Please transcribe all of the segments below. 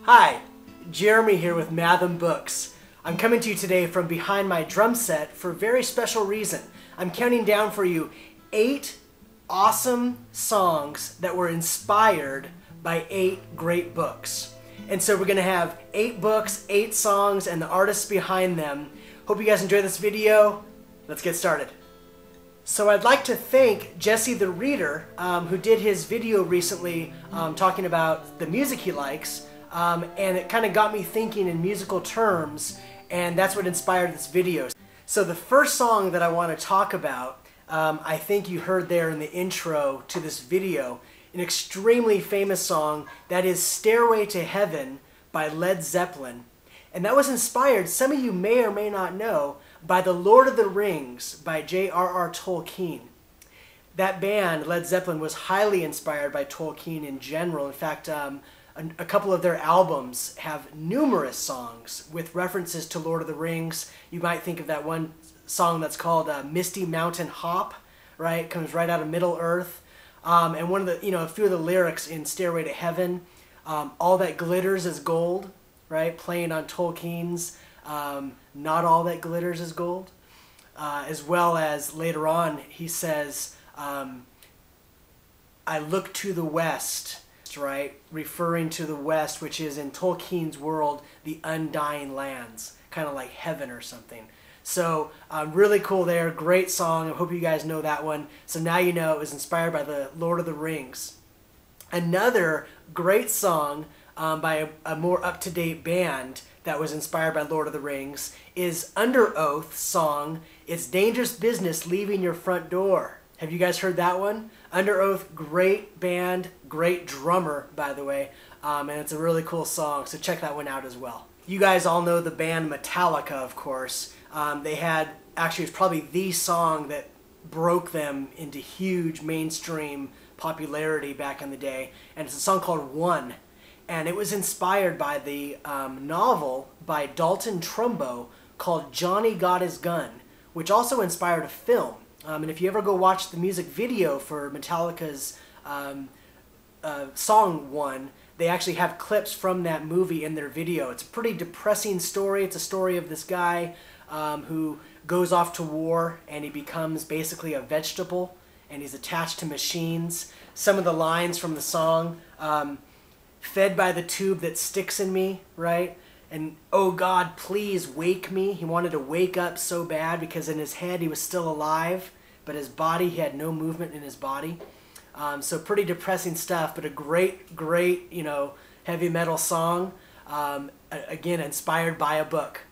Hi, Jeremy here with MathomBooks. I'm coming to you today from behind my drum set for a very special reason. I'm counting down for you 8 awesome songs that were inspired by 8 great books. And so we're going to have 8 books, 8 songs, and the artists behind them. Hope you guys enjoy this video. Let's get started. So I'd like to thank Jesse the Reader, who did his video recently talking about the music he likes. And it kind of got me thinking in musical terms, and that's what inspired this video. So the first song that I want to talk about, I think you heard there in the intro to this video, an extremely famous song that is Stairway to Heaven by Led Zeppelin. And that was inspired, some of you may or may not know, by The Lord of the Rings by J.R.R. Tolkien. That band, Led Zeppelin, was highly inspired by Tolkien in general. In fact, a couple of their albums have numerous songs with references to Lord of the Rings. You might think of that one song that's called Misty Mountain Hop, right? Comes right out of Middle-earth. And one of the, a few of the lyrics in Stairway to Heaven, all that glitters is gold, right? Playing on Tolkien's Not All That Glitters is Gold. As well as later on, he says, I look to the west, right, referring to the West, which is in Tolkien's world the undying lands, kind of like heaven or something. So really cool there, great song. I hope you guys know that one. So now you know it was inspired by the Lord of the Rings. Another great song by a more up-to-date band that was inspired by Lord of the Rings is Underoath's song, It's Dangerous Business Leaving Your Front Door. Have you guys heard that one? Underoath, great band, great drummer, by the way, and it's a really cool song, so check that one out as well. You guys all know the band Metallica, of course. They had, actually, it's probably the song that broke them into huge mainstream popularity back in the day, and it's a song called One, and it was inspired by the novel by Dalton Trumbo called Johnny Got His Gun, which also inspired a film. And if you ever go watch the music video for Metallica's song One, they actually have clips from that movie in their video. It's a pretty depressing story. It's a story of this guy who goes off to war and he becomes basically a vegetable and he's attached to machines. Some of the lines from the song, fed by the tube that sticks in me, right? And, oh God, please wake me. He wanted to wake up so bad because in his head he was still alive, but his body, he had no movement in his body. So pretty depressing stuff, but a great, heavy metal song. Again, inspired by a book.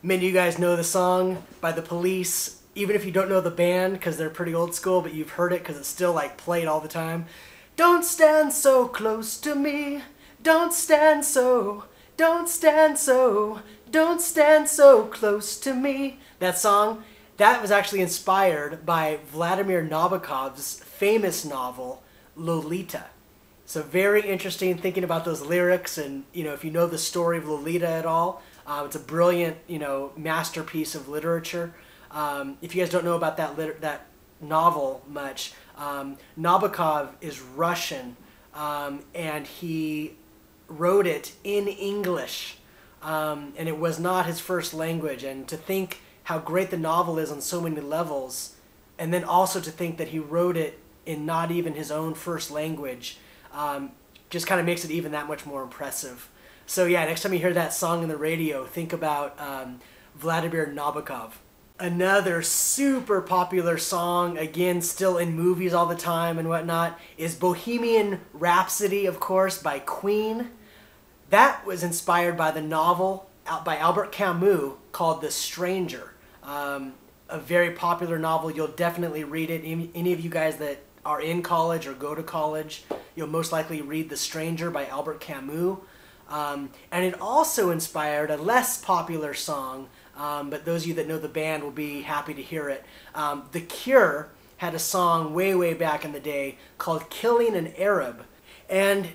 Many of you guys know the song by The Police, even if you don't know the band because they're pretty old school, but you've heard it because it's still like played all the time. Don't stand so close to me. Don't stand so. Don't stand so, don't stand so close to me. That song, that was actually inspired by Vladimir Nabokov's famous novel, Lolita. So very interesting thinking about those lyrics and, if you know the story of Lolita at all, it's a brilliant, masterpiece of literature. If you guys don't know about that novel much, Nabokov is Russian, and he wrote it in English, and it was not his first language. And to think how great the novel is on so many levels, and then also to think that he wrote it in not even his own first language, just kind of makes it even that much more impressive. So yeah, next time you hear that song on the radio, think about Vladimir Nabokov. Another super popular song, again still in movies all the time and whatnot, is Bohemian Rhapsody, of course, by Queen. That was inspired by the novel by Albert Camus called The Stranger. A very popular novel. You'll definitely read it. Any of you guys that are in college or go to college, you'll most likely read The Stranger by Albert Camus. And it also inspired a less popular song, but those of you that know the band will be happy to hear it. The Cure had a song way, way back in the day called Killing an Arab. And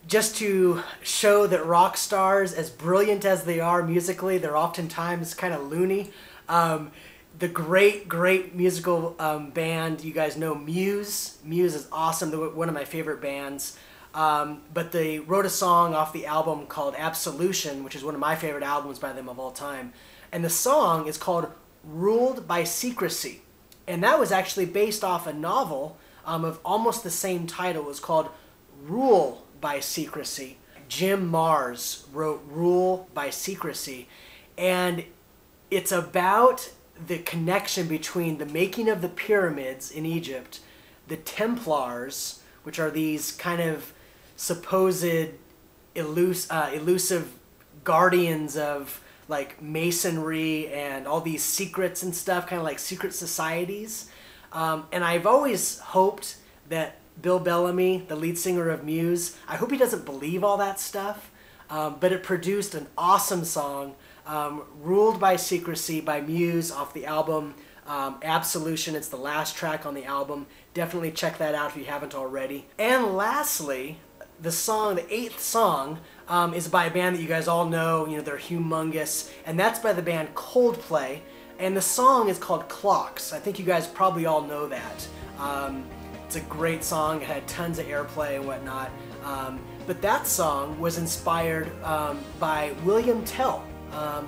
just to show that rock stars, as brilliant as they are musically, they're oftentimes kind of loony. The great musical band, you guys know Muse. Muse is awesome, one of my favorite bands. But they wrote a song off the album called Absolution, which is one of my favorite albums by them of all time. And the song is called Ruled by Secrecy. And that was actually based off a novel of almost the same title. It was called Rule by Secrecy. Jim Mars wrote Rule by Secrecy. And it's about the connection between the making of the pyramids in Egypt, the Templars, which are these kind of supposed elusive guardians of like masonry and all these secrets and stuff, kind of like secret societies. And I've always hoped that Bill Bellamy, the lead singer of Muse, I hope he doesn't believe all that stuff, but it produced an awesome song, Ruled by Secrecy by Muse off the album Absolution. It's the last track on the album. Definitely check that out if you haven't already. And lastly, the song, the 8th song, is by a band that you guys all know. You know, they're humongous, and that's by the band Coldplay, and the song is called Clocks. I think you guys probably all know that. It's a great song. It had tons of airplay and whatnot. But that song was inspired by William Tell,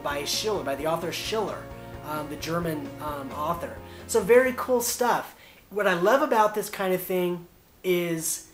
by Schiller, by the author Schiller, the German author. So very cool stuff. What I love about this kind of thing is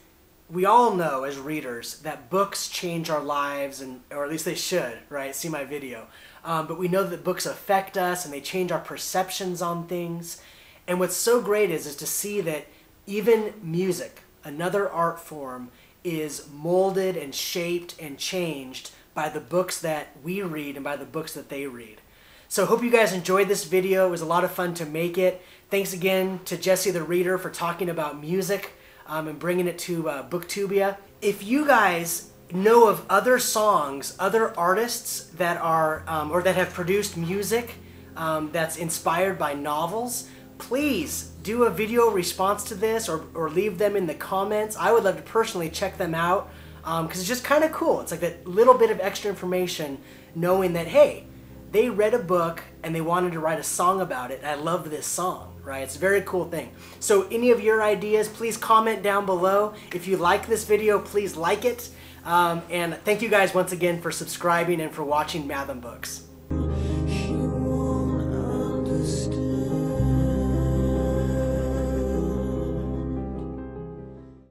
we all know as readers that books change our lives, or at least they should, right? See my video. But we know that books affect us and they change our perceptions on things. And what's so great is to see that even music, another art form, is molded and shaped and changed by the books that we read and by the books that they read. So hope you guys enjoyed this video. It was a lot of fun to make it. Thanks again to Jesse the Reader for talking about music and bringing it to Booktubia. If you guys know of other songs, other artists that are, or that have produced music that's inspired by novels, please do a video response to this or leave them in the comments. I would love to personally check them out because it's just kind of cool. It's like that little bit of extra information knowing that, hey, they read a book and they wanted to write a song about it. And I love this song, right? It's a very cool thing. So any of your ideas, please comment down below. If you like this video, please like it. And thank you guys once again for subscribing and for watching MathomBooks.